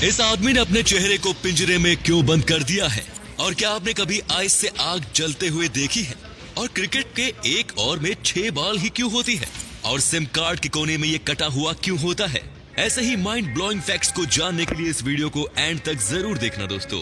इस आदमी ने अपने चेहरे को पिंजरे में क्यों बंद कर दिया है? और क्या आपने कभी आइस से आग जलते हुए देखी है? और क्रिकेट के एक ओवर में 6 बॉल ही क्यों होती है? और सिम कार्ड के कोने में ये कटा हुआ क्यों होता है? ऐसे ही माइंड ब्लोइंग फैक्ट्स को जानने के लिए इस वीडियो को एंड तक जरूर देखना दोस्तों।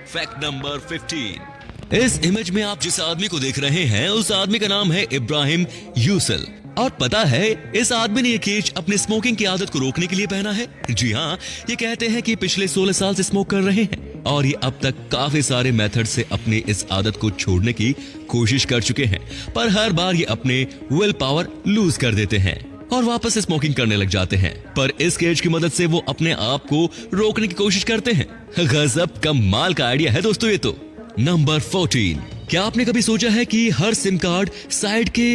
Fact number 15। इस इमेज में आप जिस आदमी को देख रहे हैं उस आदमी का नाम है इब्राहिम यूसल। और पता है इस आदमी ने ये केज अपनी स्मोकिंग की आदत को रोकने के लिए पहना है। जी हाँ, ये कहते हैं कि पिछले 16 साल से स्मोक कर रहे हैं और ये अब तक काफी सारे मेथड से अपनी इस आदत को छोड़ने की कोशिश कर चुके हैं, पर हर बार ये अपने विल पावर लूज कर देते हैं और वापस से स्मोकिंग करने लग जाते हैं। पर इस केज की मदद से वो अपने आप को रोकने की कोशिश करते हैं। गजब कमाल का आइडिया है दोस्तों ये तो। नंबर 14। क्या आपने कभी सोचा है कि हर सिम कार्ड साइड के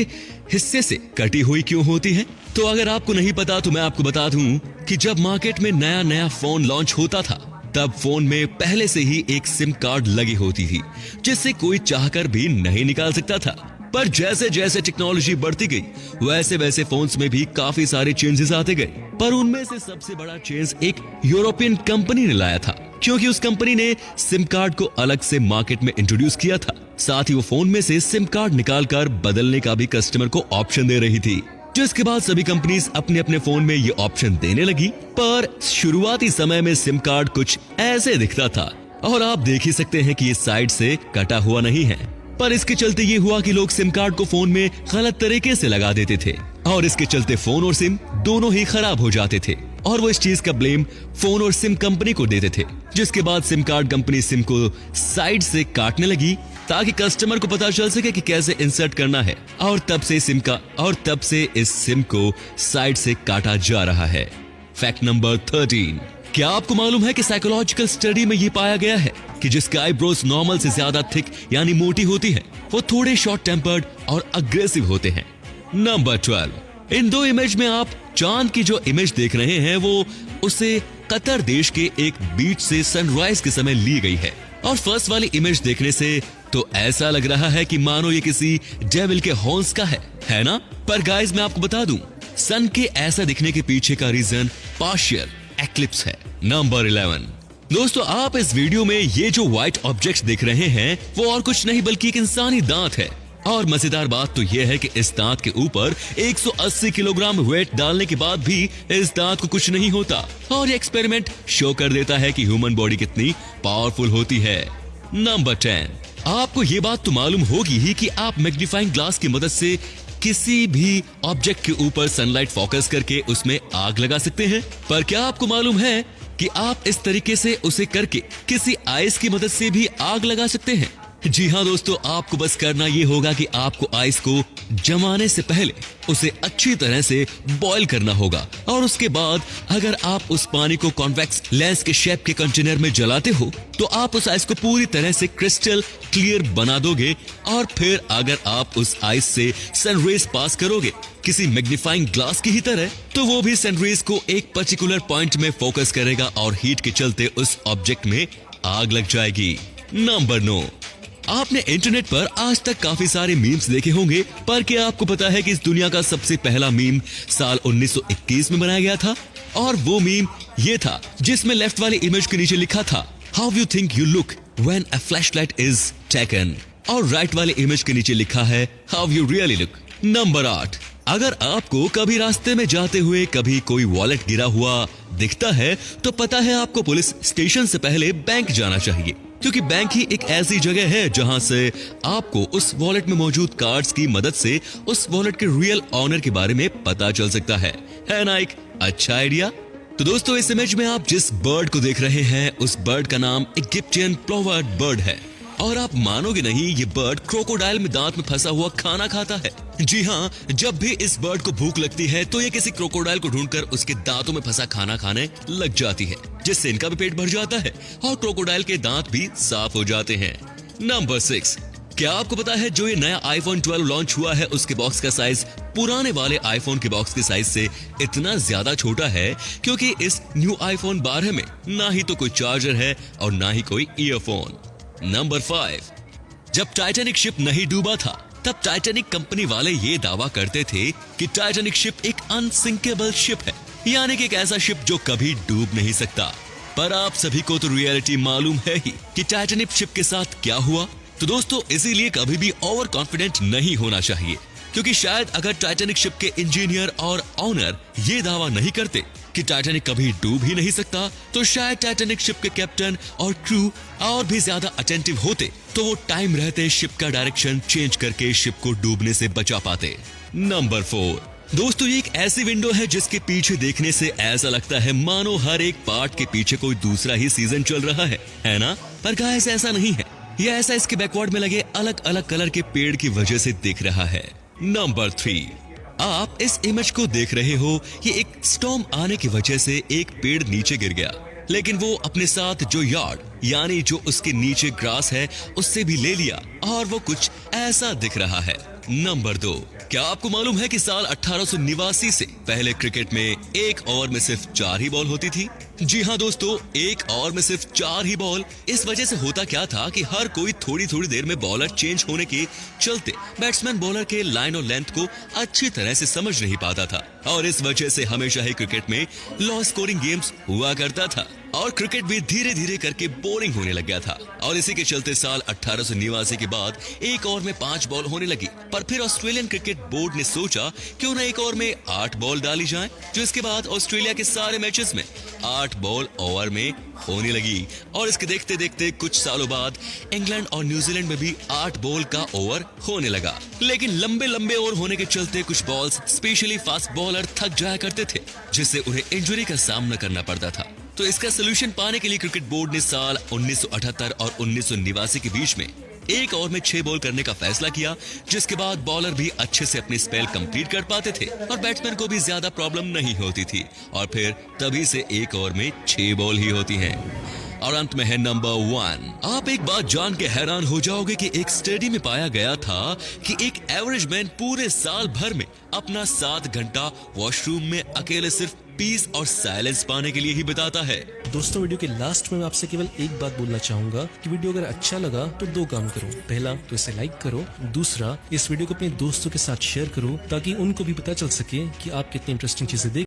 हिस्से से कटी हुई क्यों होती है? तो अगर आपको नहीं पता तो मैं आपको बता दूं कि जब मार्केट में नया नया फोन लॉन्च होता था तब फोन में पहले से ही एक सिम कार्ड लगी होती थी जिससे कोई चाहकर भी नहीं निकाल सकता था। पर जैसे जैसे टेक्नोलॉजी बढ़ती गई वैसे वैसे फोन्स में भी काफी सारे चेंजेस आते गए, पर उनमें से सबसे बड़ा चेंज एक यूरोपियन कंपनी ने लाया था, क्योंकि उस कंपनी ने सिम कार्ड को अलग से मार्केट में इंट्रोड्यूस किया था। साथ ही वो फोन में से सिम कार्ड निकालकर बदलने का भी कस्टमर को ऑप्शन दे रही थी, जिसके बाद सभी कंपनीज अपने अपने फोन में ये ऑप्शन देने लगी। पर शुरुआती समय में सिम कार्ड कुछ ऐसे दिखता था और आप देख ही सकते हैं कि ये साइड से कटा हुआ नहीं है। पर इसके चलते ये हुआ कि लोग सिम कार्ड को फोन में गलत तरीके से लगा देते थे और इसके चलते फोन और सिम दोनों ही खराब हो जाते थे और वो इस चीज का ब्लेम फोन और सिम कंपनी को देते थे, जिसके बाद सिम कार्ड कंपनी सिम को साइड से काटने लगी ताकि कस्टमर को पता चल सके कि कैसे इंसर्ट करना है, और तब से इस सिम को साइड से काटा जा रहा है। Fact number 13। क्या आपको मालूम है कि साइकोलॉजिकल स्टडी में ये पाया गया है कि जिसके आईब्रोज नॉर्मल से ज्यादा थिक यानी मोटी होती है वो थोड़े शॉर्ट टेम्पर्ड और अग्रेसिव होते हैं। नंबर 12। इन दो इमेज में आप चांद की जो इमेज देख रहे हैं वो उसे कतर देश के एक बीच से सनराइज के समय ली गई है, और फर्स्ट वाली इमेज देखने से तो ऐसा लग रहा है कि मानो ये किसी डेविल के हॉर्न्स का है ना? पर गाइस मैं आपको बता दूं सन के ऐसा दिखने के पीछे का रीजन पार्शियल एक्लिप्स है। नंबर 11। दोस्तों आप इस वीडियो में ये जो व्हाइट ऑब्जेक्ट्स देख रहे हैं वो और कुछ नहीं बल्कि एक इंसानी दांत है, और मजेदार बात तो ये है कि इस दांत के ऊपर 180 किलोग्राम वेट डालने के बाद भी इस दांत को कुछ नहीं होता, और ये एक्सपेरिमेंट शो कर देता है कि ह्यूमन बॉडी कितनी पावरफुल होती है। नंबर 10। आपको ये बात तो मालूम होगी ही कि आप मैग्नीफाइंग ग्लास की मदद से किसी भी ऑब्जेक्ट के ऊपर सनलाइट फोकस करके उसमें आग लगा सकते हैं, पर क्या आपको मालूम है कि आप इस तरीके से उसे करके किसी आइस की मदद से भी आग लगा सकते हैं? जी हाँ दोस्तों, आपको बस करना ये होगा कि आपको आइस को जमाने से पहले उसे अच्छी तरह से बॉईल करना होगा, और उसके बाद अगर आप उस पानी को कॉन्वेक्स लेंस के शेप के कंटेनर में जलाते हो तो आप उस आइस को पूरी तरह से क्रिस्टल क्लियर बना दोगे, और फिर अगर आप उस आइस से सनरेज पास करोगे किसी मैग्नीफाइंग ग्लास की ही तरह, तो वो भी सनरेज को एक पर्टिकुलर पॉइंट में फोकस करेगा और हीट के चलते उस ऑब्जेक्ट में आग लग जाएगी। नंबर 9। आपने इंटरनेट पर आज तक काफी सारे मीम्स देखे होंगे, पर क्या आपको पता है कि इस दुनिया का सबसे पहला मीम साल 1921 में बनाया गया था? और वो मीम ये था जिसमें लेफ्ट वाली इमेज के नीचे लिखा था how you think you look when a flashlight is taken, और राइट वाले इमेज के नीचे लिखा है how you really look. Number 8। अगर आपको कभी रास्ते में जाते हुए कभी कोई वॉलेट गिरा हुआ दिखता है तो पता है आपको पुलिस स्टेशन से पहले बैंक जाना चाहिए, क्योंकि बैंक ही एक ऐसी जगह है जहां से आपको उस वॉलेट में मौजूद कार्ड्स की मदद से उस वॉलेट के रियल ऑनर के बारे में पता चल सकता है ना? एक अच्छा आइडिया। तो दोस्तों इस इमेज में आप जिस बर्ड को देख रहे हैं उस बर्ड का नाम इजिप्शियन प्लोवर्ड बर्ड है, और आप मानोगे नहीं ये बर्ड क्रोकोडाइल में दांत में फंसा हुआ खाना खाता है। जी हाँ, जब भी इस बर्ड को भूख लगती है तो ये किसी क्रोकोडाइल को ढूंढकर उसके दांतों में फंसा खाना खाने लग जाती है, जिससे इनका भी पेट भर जाता है और क्रोकोडाइल के दांत भी साफ हो जाते हैं। नंबर 6। क्या आपको पता है जो ये नया आईफोन 12 लॉन्च हुआ है उसके बॉक्स का साइज पुराने वाले आईफोन के बॉक्स के साइज से इतना ज्यादा छोटा है क्योंकि इस न्यू आईफोन 12 में ना ही तो कोई चार्जर है और ना ही कोई ईयरफोन। नंबर 5। जब टाइटैनिक शिप नहीं डूबा था तब टाइटैनिक कंपनी वाले ये दावा करते थे कि टाइटैनिक शिप एक अनसिंकेबल शिप है, यानी कि एक ऐसा शिप जो कभी डूब नहीं सकता। पर आप सभी को तो रियलिटी मालूम है ही कि टाइटैनिक शिप के साथ क्या हुआ। तो दोस्तों इसीलिए कभी भी ओवर कॉन्फिडेंट नहीं होना चाहिए, क्योंकि शायद अगर टाइटैनिक शिप के इंजीनियर और ऑनर ये दावा नहीं करते कि टाइटैनिक कभी डूब ही नहीं सकता, तो शायद टाइटैनिक शिप के कैप्टन और क्रू और भी ज्यादा अटेंटिव होते तो वो टाइम रहते शिप का डायरेक्शन चेंज करके शिप को डूबने से बचा पाते। नंबर 4 दोस्तों, ये एक ऐसी विंडो है जिसके पीछे देखने से ऐसा लगता है मानो हर एक पार्ट के पीछे कोई दूसरा ही सीजन चल रहा है ना? पर गाइस ऐसा नहीं है, ये ऐसा इसके बैकवर्ड में लगे अलग अलग कलर के पेड़ की वजह से दिख रहा है। नंबर 3, आप इस इमेज को देख रहे हो, ये एक स्टॉर्म आने की वजह से एक पेड़ नीचे गिर गया, लेकिन वो अपने साथ जो यार्ड यानी जो उसके नीचे ग्रास है उससे भी ले लिया और वो कुछ ऐसा दिख रहा है। नंबर 2, क्या आपको मालूम है कि साल 1889 से पहले क्रिकेट में एक ओवर में सिर्फ 4 ही बॉल होती थी? जी हाँ दोस्तों, एक ओवर में सिर्फ 4 ही बॉल। इस वजह से होता क्या था कि हर कोई थोड़ी थोड़ी देर में बॉलर चेंज होने के चलते बैट्समैन बॉलर के लाइन और लेंथ को अच्छी तरह से समझ नहीं पाता था, और इस वजह से हमेशा ही क्रिकेट में लो स्कोरिंग गेम्स हुआ करता था और क्रिकेट भी धीरे धीरे करके बोरिंग होने लग गया था। और इसी के चलते साल 1889 के बाद एक ओवर में 5 बॉल होने लगी। पर फिर ऑस्ट्रेलियन क्रिकेट बोर्ड ने सोचा क्यों ना एक ओवर में 8 बॉल डाली जाए, जो इसके बाद ऑस्ट्रेलिया के सारे मैचेस में 8 बॉल ओवर में होने लगी। और इसके देखते देखते कुछ सालों बाद इंग्लैंड और न्यूजीलैंड में भी 8 बॉल का ओवर होने लगा। लेकिन लंबे लंबे ओवर होने के चलते कुछ बॉल्स स्पेशली फास्ट बॉलर थक जाया करते थे, जिससे उन्हें इंजरी का सामना करना पड़ता था। तो इसका सोल्यूशन पाने के लिए क्रिकेट बोर्ड ने साल 1978 और 1989 के बीच में एक ओवर में 6 बॉल करने का फैसला किया, जिसके बाद बॉलर भी अच्छे से अपनी स्पेल कंप्लीट कर पाते थे और बैट्समैन को भी ज्यादा प्रॉब्लम नहीं होती थी। और फिर तभी से एक ओवर में 6 बॉल ही होती हैं। और अंत में है नंबर 1। आप एक बात जान के हैरान हो जाओगे कि एक स्टडी में पाया गया था कि एक एवरेज मैन पूरे साल भर में अपना 7 घंटा वॉशरूम में अकेले सिर्फ पीस और साइलेंस पाने के लिए ही बिताता है। दोस्तों वीडियो के लास्ट में मैं आपसे केवल एक बात बोलना चाहूंगा कि वीडियो अगर अच्छा लगा तो 2 काम करो। पहला तो इसे लाइक करो, दूसरा इस वीडियो को अपने दोस्तों के साथ शेयर करो ताकि उनको भी पता चल सके कि आप कितनी इंटरेस्टिंग चीजें देख